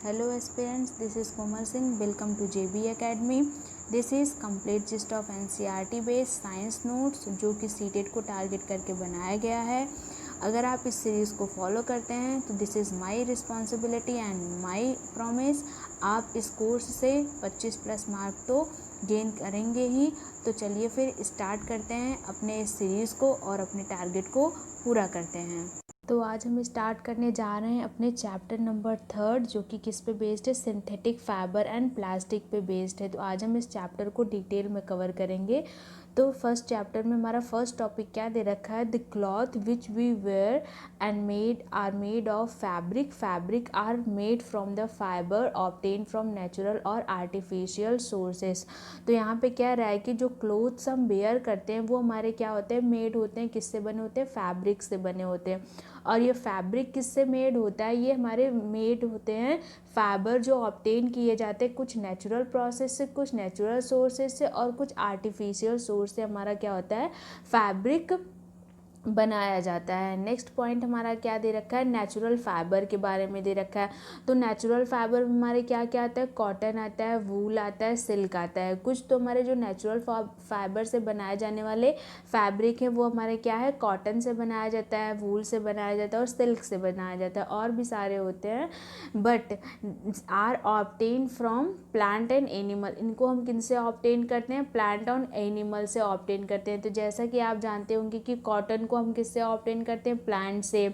Hello aspirants, this is Komal Singh. Welcome to JB Academy. This is complete gist of NCERT based science notes जो कि CTET को target करके बनाया गया है। अगर आप इस सीरीज़ को फॉलो करते हैं तो this is my responsibility and my promise, आप इस कोर्स से 25 प्लस मार्क तो गेन करेंगे ही। तो चलिए फिर स्टार्ट करते हैं अपने इस सीरीज़ को और अपने टारगेट को पूरा करते हैं। तो आज हम स्टार्ट करने जा रहे हैं अपने चैप्टर नंबर 3 जो कि किस पे बेस्ड है, सिंथेटिक फाइबर एंड प्लास्टिक पे बेस्ड है। तो आज हम इस चैप्टर को डिटेल में कवर करेंगे। तो फर्स्ट चैप्टर में हमारा फर्स्ट टॉपिक क्या दे रखा है, the cloth which we wear and made of fabric are made from the fibre obtain from natural और आर्टिफिशियल सोर्सेस। तो यहाँ पे क्या रहा है कि जो क्लोथ्स हम वेयर करते हैं वो हमारे क्या होते हैं, मेड होते हैं, किससे बने होते हैं, फैब्रिक से बने होते हैं। और ये फैब्रिक किससे मेड होता है, ये हमारे मेड होते हैं फाइबर जो ऑब्टेन किए जाते हैं कुछ नेचुरल प्रोसेस से, कुछ नेचुरल सोर्सेज से और कुछ आर्टिफिशियल सोर्स से हमारा क्या होता है, फैब्रिक बनाया जाता है। नेक्स्ट पॉइंट हमारा क्या दे रखा है, नेचुरल फाइबर के बारे में दे रखा है। तो नेचुरल फाइबर में हमारे क्या क्या आता है, कॉटन आता है, वूल आता है, सिल्क आता है। कुछ तो हमारे जो नेचुरल फाइबर से बनाए जाने वाले फैब्रिक है वो हमारे क्या है, कॉटन से बनाया जाता है, वूल से बनाया जाता है और सिल्क से बनाया जाता है, और भी सारे होते हैं। But are obtain from plant and animal, इनको हम किन से ऑब्टेन करते हैं, प्लांट और एनिमल से ऑब्टेन करते हैं। तो जैसा कि आप जानते होंगे कि कॉटन को हम किससे ऑब्टेन करते हैं, प्लांट से।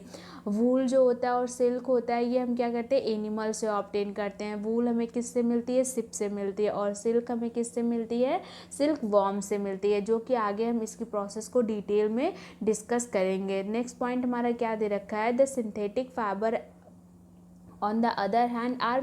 वूल जो होता है और सिल्क होता है ये हम क्या करते हैं, एनिमल से ऑब्टेन करते हैं। वूल हमें किससे मिलती है, सिप से मिलती है, और सिल्क हमें किससे मिलती है, सिल्क वॉर्म से मिलती है, जो कि आगे हम इसकी प्रोसेस को डिटेल में डिस्कस करेंगे। नेक्स्ट पॉइंट हमारा क्या दे रखा है, the synthetic fibre on the other hand are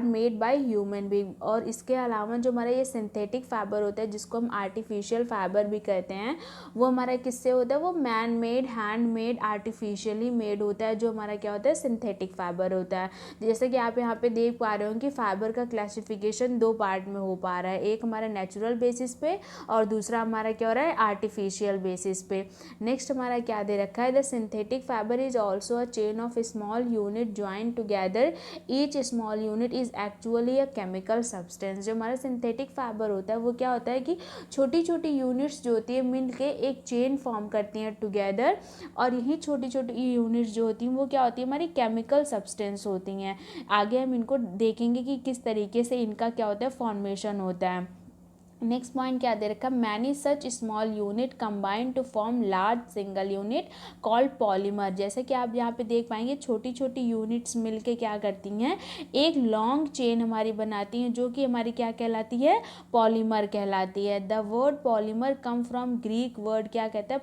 made by human being. और इसके अलावा जो हमारा ये सिंथेटिक फाइबर होता है जिसको हम आर्टिफिशियल फाइबर भी कहते हैं, वो हमारा किससे होता है, वो man made, hand made, artificially made होता है, जो हमारा क्या होता है, सिंथेटिक फाइबर होता है। जैसे कि आप यहाँ पे देख पा रहे हो कि फाइबर का क्लासिफिकेशन दो पार्ट में हो पा रहा है, एक हमारा नेचुरल बेसिस पे और दूसरा हमारा क्या हो रहा है, आर्टिफिशियल बेसिस पे। नेक्स्ट हमारा क्या दे रखा है, the synthetic fibre is also a chain of small unit joined together. Each small unit is actually a chemical substance. जो हमारा सिंथेटिक फाइबर होता है वो क्या होता है कि छोटी छोटी यूनिट्स जो होती है मिल के एक चेन फॉर्म करती हैं टुगेदर, और यही छोटी छोटी यूनिट्स जो होती हैं वो क्या होती है, हमारी केमिकल सब्सटेंस होती हैं। आगे हम इनको देखेंगे कि किस तरीके से इनका क्या होता है, फॉर्मेशन होता है। नेक्स्ट पॉइंट क्या दे रखा, many such small unit combine to form large single unit called polymer. जैसे कि आप यहाँ पे देख पाएंगे छोटी छोटी यूनिट्स मिलके क्या करती हैं, एक लॉन्ग चेन हमारी बनाती हैं, जो कि हमारी क्या कहलाती है, पॉलीमर कहलाती है। The word polymer come from Greek word क्या कहता है,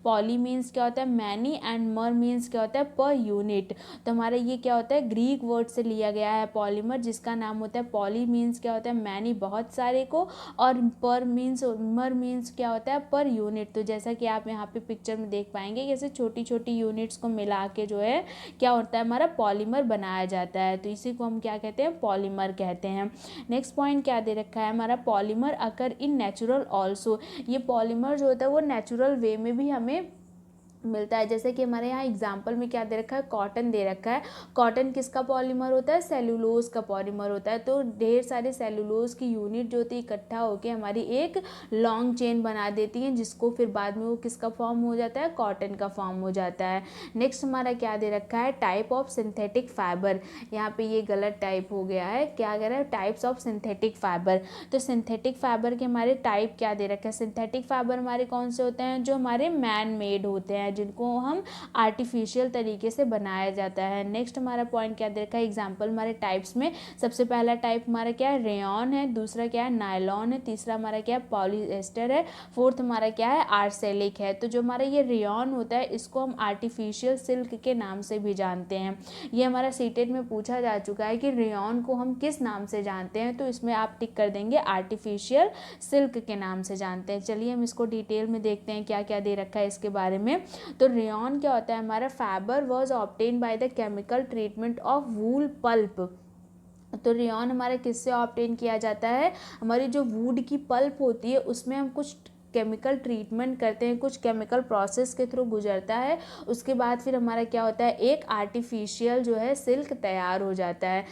पॉली मीन्स क्या होता है, मैनी, एंड मर मीन्स क्या होता है, पर यूनिट। तो हमारा ये क्या होता है, ग्रीक वर्ड से लिया गया है पॉलीमर, जिसका नाम होता है पॉली मीन्स क्या होता है, मैनी, बहुत सारे को, और पर मीन्स, मर मीन्स क्या होता है, पर यूनिट। तो जैसा कि आप यहाँ पे पिक्चर में देख पाएंगे कैसे छोटी छोटी यूनिट्स को मिला के जो है क्या होता है, हमारा पॉलीमर बनाया जाता है। तो इसी को हम क्या कहते हैं, पॉलीमर कहते हैं। नेक्स्ट पॉइंट क्या दे रखा है हमारा, polymer occur in natural also. ये पॉलीमर जो होता है वो नेचुरल वे में भी हमें मिलता है। जैसे कि हमारे यहाँ एग्जाम्पल में क्या दे रखा है, कॉटन दे रखा है। कॉटन किसका पॉलीमर होता है, सेलुलोज का पॉलीमर होता है। तो ढेर सारे सेलुलोज की यूनिट जो होती है इकट्ठा होकर हमारी एक लॉन्ग चेन बना देती हैं, जिसको फिर बाद में वो किसका फॉर्म हो जाता है, कॉटन का फॉर्म हो जाता है। नेक्स्ट हमारा क्या दे रखा है, टाइप ऑफ सिंथेटिक फाइबर। यहाँ पे ये गलत टाइप हो गया है, क्या कह रहा है, टाइप्स ऑफ सिंथेटिक फाइबर। तो सिंथेटिक फाइबर के हमारे टाइप क्या दे रखा है, सिंथेटिक फाइबर हमारे कौन से होते हैं, जो हमारे मैन मेड होते हैं, जिनको हम आर्टिफिशियल तरीके से बनाया जाता है। नेक्स्ट हमारा पॉइंट क्या दे रखा है, एग्जांपल हमारे टाइप्स में सबसे पहला टाइप हमारा क्या है, रेयॉन है, दूसरा क्या है, नायलॉन है, तीसरा हमारा क्या है, पॉलिएस्टर है, फोर्थ हमारा क्या है, आर्सेलिक है। तो जो हमारा ये रेयॉन होता है इसको हम आर्टिफिशियल सिल्क के नाम से भी जानते हैं। ये हमारा सीटेट में पूछा जा चुका है कि रेयॉन को हम किस नाम से जानते हैं, तो इसमें आप टिक कर देंगे आर्टिफिशियल सिल्क के नाम से जानते हैं। चलिए हम इसको डिटेल में देखते हैं क्या क्या दे रखा है इसके बारे में। तो रेयॉन क्या होता है, हमारा fibre was obtain by the chemical treatment of wool pulp. तो रेयॉन हमारे किससे ऑब्टेन किया जाता है, हमारी जो वुड की पल्प होती है उसमें हम कुछ केमिकल ट्रीटमेंट करते हैं, कुछ केमिकल प्रोसेस के थ्रू गुजरता है, उसके बाद फिर हमारा क्या होता है, एक आर्टिफिशियल जो है सिल्क तैयार हो जाता है।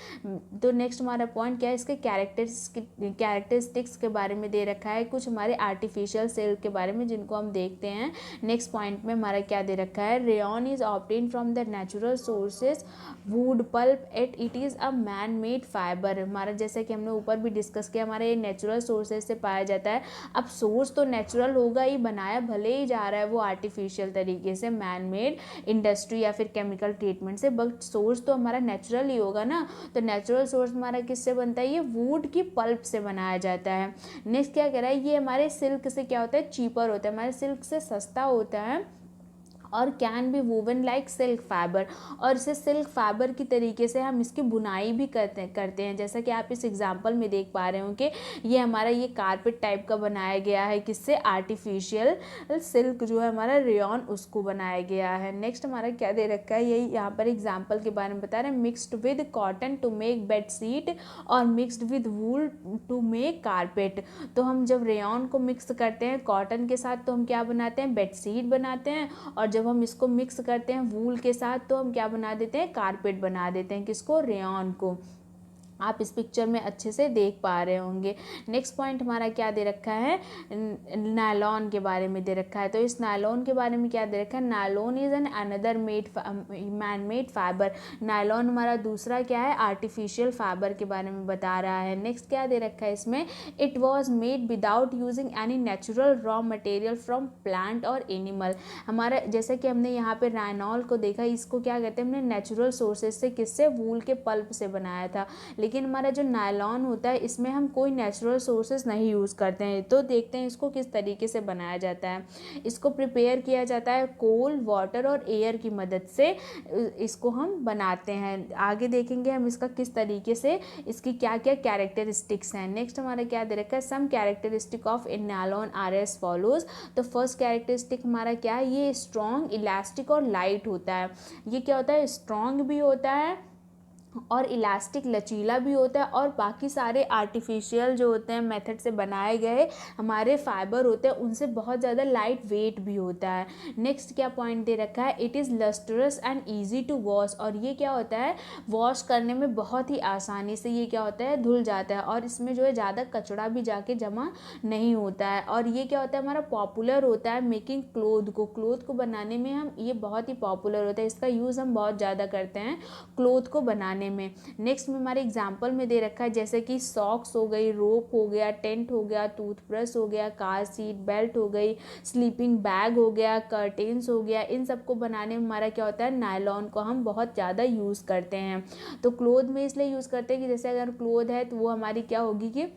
तो नेक्स्ट हमारा पॉइंट क्या है, इसके कैरेक्टरिस्टिक्स के बारे में दे रखा है, कुछ हमारे आर्टिफिशियल सिल्क के बारे में जिनको हम देखते हैं। नेक्स्ट पॉइंट में हमारा क्या दे रखा है, rayon is obtain from the natural sources wood pulp it is a man made fibre. हमारा जैसे कि हमने ऊपर भी डिस्कस किया, हमारे नेचुरल सोर्सेज से पाया जाता है। अब सोर्स तो नेचुरल होगा ही, बनाया भले ही जा रहा है वो आर्टिफिशियल तरीके से, मैन मेड इंडस्ट्री या फिर केमिकल ट्रीटमेंट से, बट सोर्स तो हमारा नेचुरल ही होगा ना। तो नेचुरल सोर्स हमारा किससे बनता है, ये वुड की पल्प से बनाया जाता है। नेक्स्ट क्या कह रहा है, ये हमारे सिल्क से क्या होता है, चीपर होता है, हमारे सिल्क से सस्ता होता है, और can be woven like silk fibre, और इसे सिल्क फाइबर की तरीके से हम इसकी बुनाई भी करते हैं। जैसा कि आप इस एग्जांपल में देख पा रहे हो कि ये हमारा ये कारपेट टाइप का बनाया गया है, किससे, आर्टिफिशियल सिल्क जो है हमारा रेयॉन, उसको बनाया गया है। नेक्स्ट हमारा क्या दे रखा है, यही यहाँ पर एग्जाम्पल के बारे में बता रहे हैं, mixed with cotton to make bed sheet और mixed with wool to make carpet. तो हम जब रेयॉन को मिक्स करते हैं कॉटन के साथ तो हम क्या बनाते हैं, बेड शीट बनाते हैं, और जब हम इसको मिक्स करते हैं वूल के साथ तो हम क्या बना देते हैं, कारपेट बना देते हैं, किसको, रेयॉन को। आप इस पिक्चर में अच्छे से देख पा रहे होंगे। नेक्स्ट पॉइंट हमारा क्या दे रखा है, नायलॉन के बारे में दे रखा है। तो इस नायलॉन के बारे में क्या दे रखा है, nylon is an another man made fibre. Nylon हमारा दूसरा क्या है, आर्टिफिशियल फाइबर के बारे में बता रहा है। नेक्स्ट क्या दे रखा है इसमें, it was made without using any natural raw material from plant और एनिमल। हमारा जैसे कि हमने यहाँ पे राइनॉल को देखा, इसको क्या कहते हैं, हमने नेचुरल सोर्सेज से, किससे, वूल के पल्प से बनाया था। लेकिन हमारा जो नायलॉन होता है इसमें हम कोई नेचुरल सोर्सेज नहीं यूज़ करते हैं। तो देखते हैं इसको किस तरीके से बनाया जाता है। इसको प्रिपेयर किया जाता है कोल, वाटर और एयर की मदद से, इसको हम बनाते हैं। आगे देखेंगे हम इसका किस तरीके से, इसकी क्या क्या कैरेक्टरिस्टिक्स हैं। नेक्स्ट हमारा क्या दे रखा है, some characteristic of a nylon are as follows. तो फर्स्ट कैरेक्टरिस्टिक हमारा क्या है, ये स्ट्रॉन्ग, इलास्टिक और लाइट होता है। ये क्या होता है, स्ट्रॉन्ग भी होता है और इलास्टिक, लचीला भी होता है, और बाकी सारे आर्टिफिशियल जो होते हैं मेथड से बनाए गए हमारे फाइबर होते हैं उनसे बहुत ज़्यादा लाइट वेट भी होता है। नेक्स्ट क्या पॉइंट दे रखा है, it is lustrous and easy to wash. और ये क्या होता है, वॉश करने में बहुत ही आसानी से ये क्या होता है, धुल जाता है, और इसमें जो है ज़्यादा कचरा भी जाके जमा नहीं होता है। और ये क्या होता है, हमारा पॉपुलर होता है मेकिंग क्लोथ को बनाने में, हम ये बहुत ही पॉपुलर होता है, इसका यूज़ हम बहुत ज़्यादा करते हैं क्लोथ को बनाने में। नेक्स्ट में हमारे एग्जांपल में दे रखा है जैसे कि सॉक्स हो गई, रोप हो गया, टेंट हो गया, टूथब्रश हो गया, कार सीट बेल्ट हो गई, स्लीपिंग बैग हो गया, कर्टेन्स हो गया। इन सबको बनाने में हमारा क्या होता है, नायलॉन को हम बहुत ज़्यादा यूज़ करते हैं। तो क्लोथ में इसलिए यूज़ करते हैं कि जैसे अगर क्लोथ है तो वो हमारी क्या होगी कि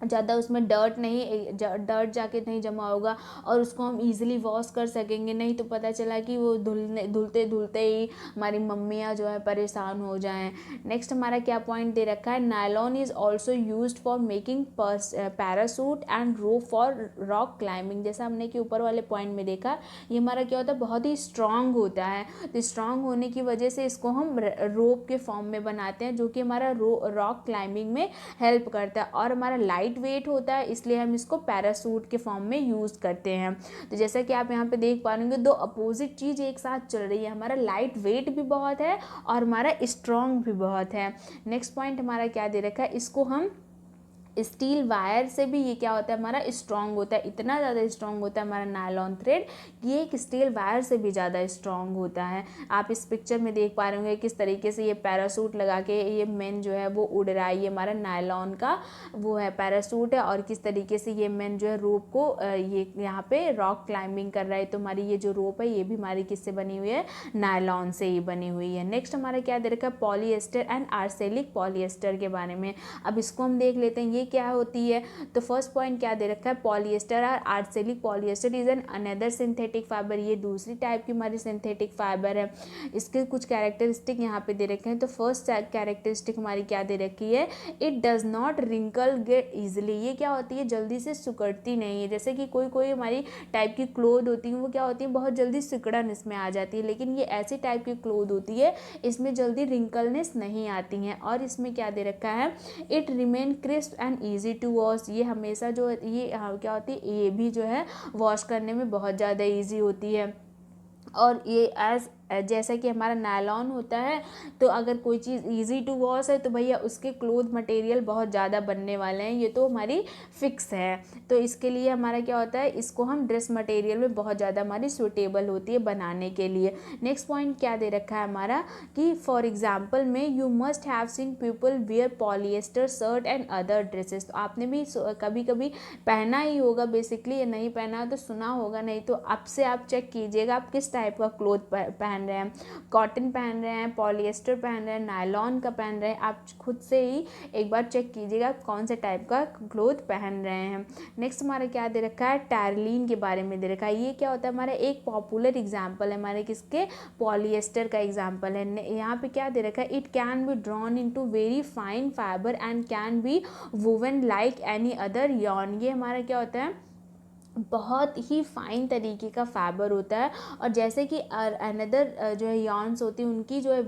ज़्यादा उसमें डर्ट जाके नहीं जमा होगा, और उसको हम इजीली वॉश कर सकेंगे। नहीं तो पता चला कि वो धुलते धुलते ही हमारी मम्मियाँ जो है परेशान हो जाएं। नेक्स्ट हमारा क्या पॉइंट दे रखा है, nylon is also used for making parachute and rope for rock climbing. जैसा हमने कि ऊपर वाले पॉइंट में देखा, ये हमारा क्या होता है, बहुत ही स्ट्रांग होता है। तो स्ट्रांग होने की वजह से इसको हम रोप के फॉर्म में बनाते हैं, जो कि हमारा रॉक क्लाइंबिंग में हेल्प करता है। और हमारा लाइट वेट होता है, इसलिए हम इसको पैरासूट के फॉर्म में यूज़ करते हैं। तो जैसा कि आप यहाँ पे देख पा रहे होंगे, दो अपोजिट चीज़ एक साथ चल रही है, हमारा लाइट वेट भी बहुत है और हमारा स्ट्रॉन्ग भी बहुत है। नेक्स्ट पॉइंट हमारा क्या दे रखा है, इसको हम स्टील वायर से भी ये क्या होता है, हमारा स्ट्रॉन्ग होता है। इतना ज़्यादा स्ट्रॉन्ग होता है हमारा नायलॉन थ्रेड, ये एक स्टील वायर से भी ज़्यादा स्ट्रॉन्ग होता है। आप इस पिक्चर में देख पा रहे होंगे किस तरीके से ये पैरासूट लगा के ये मैन जो है वो उड़ रहा है, ये हमारा नायलॉन का वो है पैरासूट है, और किस तरीके से ये मैन जो है रोप को ये यहाँ पे रॉक क्लाइंबिंग कर रहा है। तो हमारी ये जो रोप है ये भी हमारी किससे बनी हुई है, नायलॉन से ही बनी हुई है। नेक्स्ट हमारा क्या दे रखा है, पॉलीएस्टर एंड आर्सेनिक पॉलीएस्टर के बारे में। अब इसको हम देख लेते हैं ये क्या होती है। तो फर्स्ट पॉइंट क्या दे रखा है, पॉलीएस्टर और arsenic polyester is an another synthetic fibre. ये दूसरी टाइप की हमारी सिंथेटिक फाइबर है। इसके कुछ कैरेक्टरिस्टिक यहाँ पे दे रखे हैं। तो फर्स्ट कैरेक्टरिस्टिक हमारी क्या दे रखी है, it does not wrinkle get easily. ये क्या होती है, जल्दी से सिकुड़ती नहीं है। जैसे कि कोई हमारी टाइप की क्लोथ होती है, वो क्या होती है, बहुत जल्दी सिकुड़न इसमें आ जाती है, लेकिन ये ऐसी टाइप की क्लोथ होती है इसमें जल्दी रिंकलनेस नहीं आती हैं। और इसमें क्या दे रखा है, it remain crisp and and easy to wash, ये हमेशा जो ये क्या होती है, ये भी जो है वॉश करने में बहुत ज़्यादा ईजी होती है। और ये जैसा कि हमारा नायलॉन होता है, तो अगर कोई चीज़ इजी टू वॉश है तो भैया उसके क्लोथ मटेरियल बहुत ज़्यादा बनने वाले हैं, ये तो हमारी फिक्स है। तो इसके लिए हमारा क्या होता है, इसको हम ड्रेस मटेरियल में बहुत ज़्यादा हमारी सूटेबल होती है बनाने के लिए। नेक्स्ट पॉइंट क्या दे रखा है हमारा कि फॉर एग्जाम्पल में you must have seen people wear polyester shirt and other dresses. तो आपने भी कभी कभी पहना ही होगा बेसिकली, या नहीं पहना तो सुना होगा, नहीं तो अब से आप चेक कीजिएगा आप किस टाइप का क्लोथ पहन रहे हैं, कॉटन पहन रहे हैं, पॉलिएस्टर पहन रहे हैं, नायलॉन का पहन रहे हैं, आप खुद से ही एक बार चेक कीजिएगा आप कौन से टाइप का क्लोथ पहन रहे हैं। नेक्स्ट हमारा क्या दे रखा है, टैरलीन के बारे में दे रखा है। ये क्या होता है, हमारा एक पॉपुलर एग्जाम्पल है हमारे किसके, पॉलिएस्टर का एग्जाम्पल है। यहाँ पे क्या दे रखा है, it can be drawn into very fine fibre and can be woven like any other yarn. ये हमारा क्या होता है, बहुत ही फाइन तरीके का फाइबर होता है, और जैसे कि अनदर जो है यॉन्स होती है उनकी जो है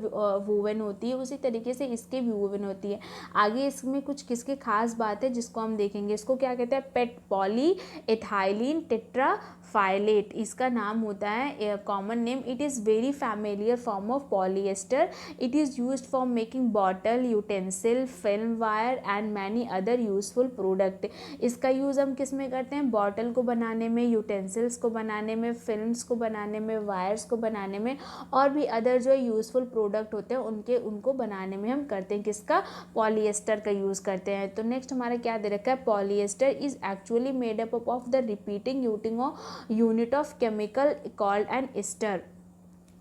वूवन होती है, उसी तरीके से इसके भी वूवन होती है। आगे इसमें कुछ किसके खास बात है जिसको हम देखेंगे। इसको क्या कहते हैं, पेट पॉली एथाइलिन टेट्राफाइलेट इसका नाम होता है, common name. It is very familiar form of polyester. It is used for making bottle, utensil, film wire and many other useful product. इसका यूज़ हम किस में करते हैं, बॉटल को बनाने में, यूटेंसिल्स को बनाने में, फिल्म्स को बनाने में, वायर्स को बनाने में, और भी अदर जो यूज़फुल प्रोडक्ट होते हैं उनको बनाने में हम करते हैं किसका, पॉलिएस्टर का यूज़ करते हैं। तो नेक्स्ट हमारा क्या दे रखा है, polyester is actually made up of the repeating unit of chemical called an ester.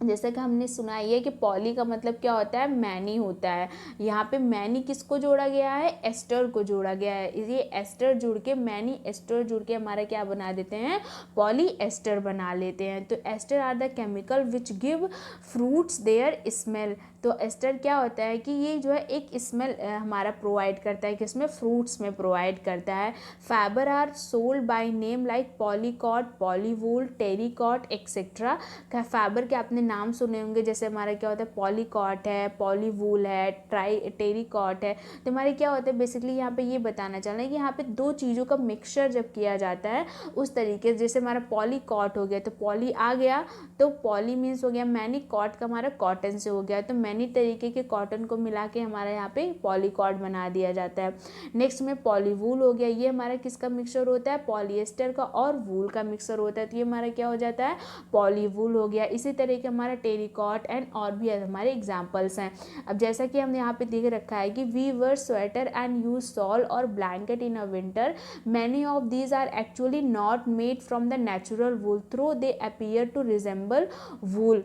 जैसे कि हमने सुना है कि पॉली का मतलब क्या होता है, मैनी होता है। यहाँ पे मैनी किसको जोड़ा गया है, एस्टर को जोड़ा गया है। ये एस्टर जुड़ के, मैनी एस्टर जुड़ के हमारा क्या बना देते हैं, पॉली एस्टर बना लेते हैं। तो ester are the chemical which give fruits their smell. तो एस्टर क्या होता है कि ये जो है एक स्मेल हमारा प्रोवाइड करता है, किसमें, फ्रूट्स में प्रोवाइड करता है। Fibre are sold by name like polycot, polywool, terricot etcetera. Fibre के आपने नाम सुने होंगे, जैसे हमारा क्या होता है, पॉलीकॉट है, पॉलीवूल है, टेरिकॉट है। तो हमारे क्या होता है, बेसिकली यहाँ पे ये बताना चाह रहे हैं कि यहाँ पे दो चीज़ों का मिक्सचर जब किया जाता है उस तरीके से, जैसे हमारा पॉलीकॉट हो गया तो पॉली आ गया, तो पॉली मीन्स हो गया मैनी, कॉट का हमारा कॉटन से हो गया, तो मैनी तरीके के कॉटन को मिला के हमारे यहाँ पे पॉलीकॉट बना दिया जाता है। नेक्स्ट में पॉलीवूल हो गया, ये हमारा किसका मिक्सचर होता है, पॉलिएस्टर का और वूल का मिक्सचर होता है, तो ये हमारा क्या हो जाता है, पॉलीवूल हो गया। इसी तरीके हमारा टेरिकॉट एंड और भी हमारे एग्जाम्पल्स हैं। अब जैसा कि हमने यहाँ पे देख रखा है कि we wear sweater and use shawl और blanket in a winter, many of these are actually not made from the natural wool though they appear to resemble wool.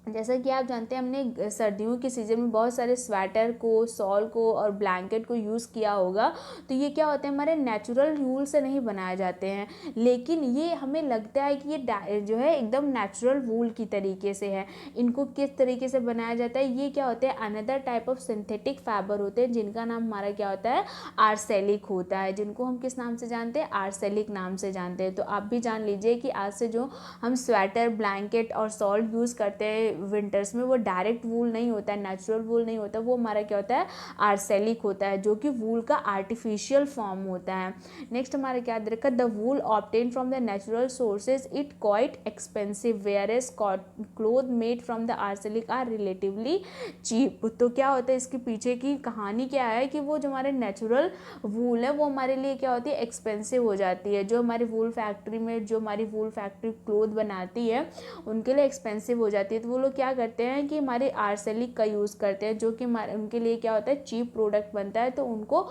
जैसा कि आप जानते हैं हमने सर्दियों के सीज़न में बहुत सारे स्वेटर को, सॉल को और ब्लैंकेट को यूज़ किया होगा, तो ये क्या होते हैं, हमारे नेचुरल वूल से नहीं बनाए जाते हैं, लेकिन ये हमें लगता है कि ये जो है एकदम नेचुरल वूल की तरीके से है। इनको किस तरीके से बनाया जाता है, ये क्या होते हैं, another type of synthetic fibre होते हैं जिनका नाम हमारा क्या होता है, आर्सेलिक होता है, जिनको हम किस नाम से जानते हैं, आर्सेलिक नाम से जानते हैं। तो आप भी जान लीजिए कि आज से जो हम स्वेटर, ब्लैंकेट और सॉल यूज़ करते हैं विंटर्स में, वो डायरेक्ट वूल नहीं होता है, नेचुरल वूल नहीं होता, वो हमारा क्या होता है, आर्सेलिक होता है, जो कि वूल का आर्टिफिशियल फॉर्म होता है। नेक्स्ट हमारा क्या दे रखा है, the wool obtain from the natural sources it quite expensive whereas cloth made from the acrylic are relatively cheap. तो क्या होता है, इसके पीछे की कहानी क्या है कि वो जो हमारे नेचुरल वूल है वो हमारे लिए क्या होती है, एक्सपेंसिव हो जाती है। जो हमारी वूल फैक्ट्री में, जो हमारी वूल फैक्ट्री क्लोथ बनाती है उनके लिए एक्सपेंसिव हो जाती है, तो वो लोग क्या करते हैं कि हमारे आर्सेलिक का यूज़ करते हैं, जो कि उनके लिए क्या होता है, चीप प्रोडक्ट बनता है, तो उनको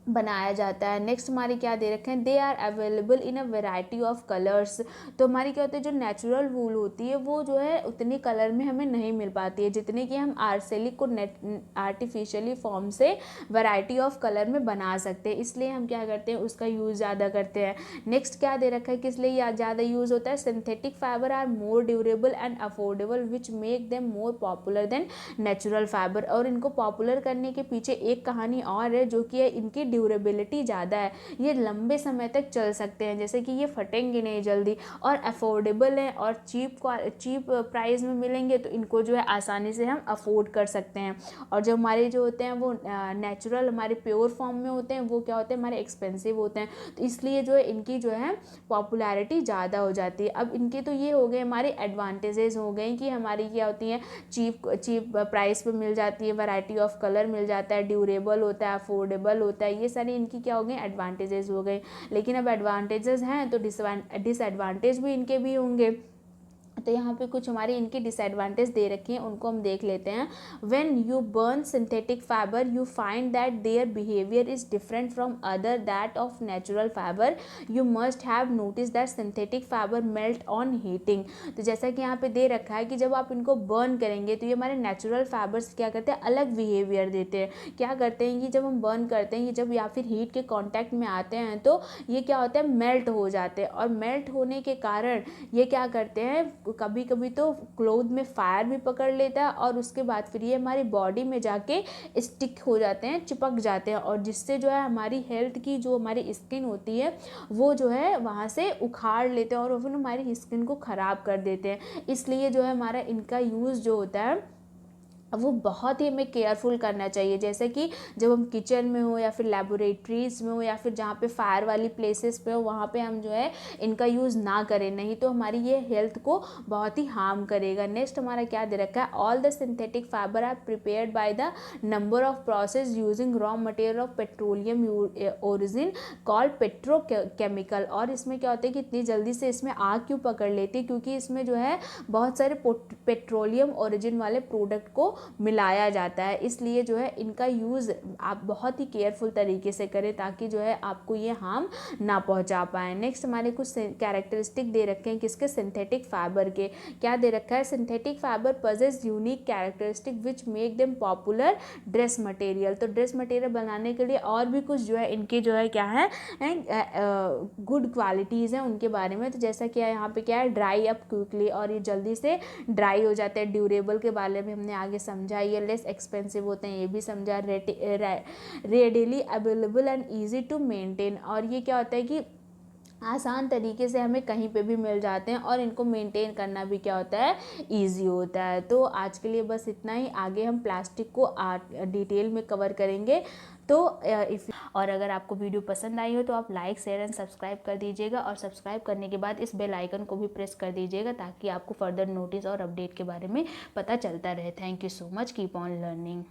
बनाया जाता है। नेक्स्ट हमारे क्या दे रखे हैं, they are available in a variety of colours. तो हमारी क्या होता है, जो नेचुरल वूल होती है वो जो है उतनी कलर में हमें नहीं मिल पाती है जितने कि हम आर्सेलिक को आर्टिफिशियली फॉर्म से वैरायटी ऑफ कलर में बना सकते हैं, इसलिए हम क्या करते हैं, उसका यूज़ ज़्यादा करते हैं। नेक्स्ट क्या दे रखा है, किस लिए ज़्यादा यूज़ होता है, synthetic fibre are more durable and affordable which make them more popular than natural fibre. और इनको पॉपुलर करने के पीछे एक कहानी और है, जो कि है इनकी ड्यूरेबिलिटी ज़्यादा है, ये लंबे समय तक चल सकते हैं, जैसे कि ये फटेंगे नहीं जल्दी, और अफोर्डेबल हैं और चीप प्राइस में मिलेंगे, तो इनको जो है आसानी से हम अफोर्ड कर सकते हैं। और जो हमारे जो होते हैं वो नेचुरल हमारे प्योर फॉर्म में होते हैं, वो क्या होते हैं हमारे एक्सपेंसिव होते हैं, तो इसलिए जो है इनकी जो है पॉपुलैरिटी ज़्यादा हो जाती है। अब इनके तो ये हो गए हमारे एडवांटेजेस हो गए कि हमारी क्या होती है चीप प्राइस पे मिल जाती है, वैरायटी ऑफ कलर मिल जाता है, ड्यूरेबल होता है, अफोर्डेबल होता है, ये सारी इनकी क्या हो गए एडवांटेजेस हो गए। लेकिन अब एडवांटेजेस हैं तो डिसएडवांटेज भी इनके भी होंगे। तो यहाँ पे कुछ हमारी इनकी डिसएडवांटेज दे रखी हैं, उनको हम देख लेते हैं। When you burn synthetic fibre you find that their behaviour is different from other that of natural fibre. You must have notice that synthetic fibre melt on heating. तो जैसा कि यहाँ पे दे रखा है कि जब आप इनको बर्न करेंगे तो ये हमारे नेचुरल फाइबर्स क्या करते हैं, अलग बिहेवियर देते हैं। क्या करते हैं कि जब हम बर्न करते हैं, ये जब या फिर हीट के कॉन्टैक्ट में आते हैं तो ये क्या होता है मेल्ट हो जाते हैं, और मेल्ट होने के कारण ये क्या करते हैं, कभी कभी तो क्लोथ में फायर भी पकड़ लेता है, और उसके बाद फिर ये हमारी बॉडी में जाके स्टिक हो जाते हैं, चिपक जाते हैं, और जिससे जो है हमारी हेल्थ की जो हमारी स्किन होती है वो जो है वहाँ से उखाड़ लेते हैं और फिर हमारी स्किन को ख़राब कर देते हैं। इसलिए जो है हमारा इनका यूज़ जो होता है वो बहुत ही हमें केयरफुल करना चाहिए। जैसे कि जब हम किचन में हो या फिर लेबोरेटरीज़ में हो या फिर जहाँ पे फायर वाली प्लेसेस पे हो, वहाँ पे हम जो है इनका यूज़ ना करें, नहीं तो हमारी ये हेल्थ को बहुत ही हार्म करेगा। नेक्स्ट हमारा क्या दे रखा है, all the synthetic fibre are prepared by the number of process using raw material of petroleum origin called petrochemical. और इसमें क्या होता है कि इतनी जल्दी से इसमें आग क्यों पकड़ लेती है, क्योंकि इसमें जो है बहुत सारे पेट्रोलियम ओरिजिन वाले प्रोडक्ट को मिलाया जाता है, इसलिए जो है इनका यूज़ आप बहुत ही केयरफुल तरीके से करें ताकि जो है आपको ये हार्म ना पहुंचा पाए। नेक्स्ट हमारे कुछ कैरेक्टरिस्टिक दे रखे हैं किसके, सिंथेटिक फाइबर के। क्या दे रखा है, synthetic fibre possess unique characteristic विच make them popular dress material. तो ड्रेस मटेरियल बनाने के लिए और भी कुछ जो है इनके जो है क्या है गुड क्वालिटीज़ हैं उनके बारे में। तो जैसा कि यहाँ पे क्या है, ड्राई अप क्विकली, और ये जल्दी से ड्राई हो जाते हैं। ड्यूरेबल के बारे में हमने आगे समझा, ये लेस एक्सपेंसिव होते हैं, ये भी समझा। Readily available and easy to maintain, और ये क्या होता है कि आसान तरीके से हमें कहीं पे भी मिल जाते हैं, और इनको मेंटेन करना भी क्या होता है इजी होता है। तो आज के लिए बस इतना ही, आगे हम प्लास्टिक को डिटेल में कवर करेंगे। तो और अगर आपको वीडियो पसंद आई हो तो आप लाइक शेयर एंड सब्सक्राइब कर दीजिएगा, और सब्सक्राइब करने के बाद इस बेल आइकन को भी प्रेस कर दीजिएगा ताकि आपको फर्दर नोटिस और अपडेट के बारे में पता चलता रहे। Thank you so much, keep on learning.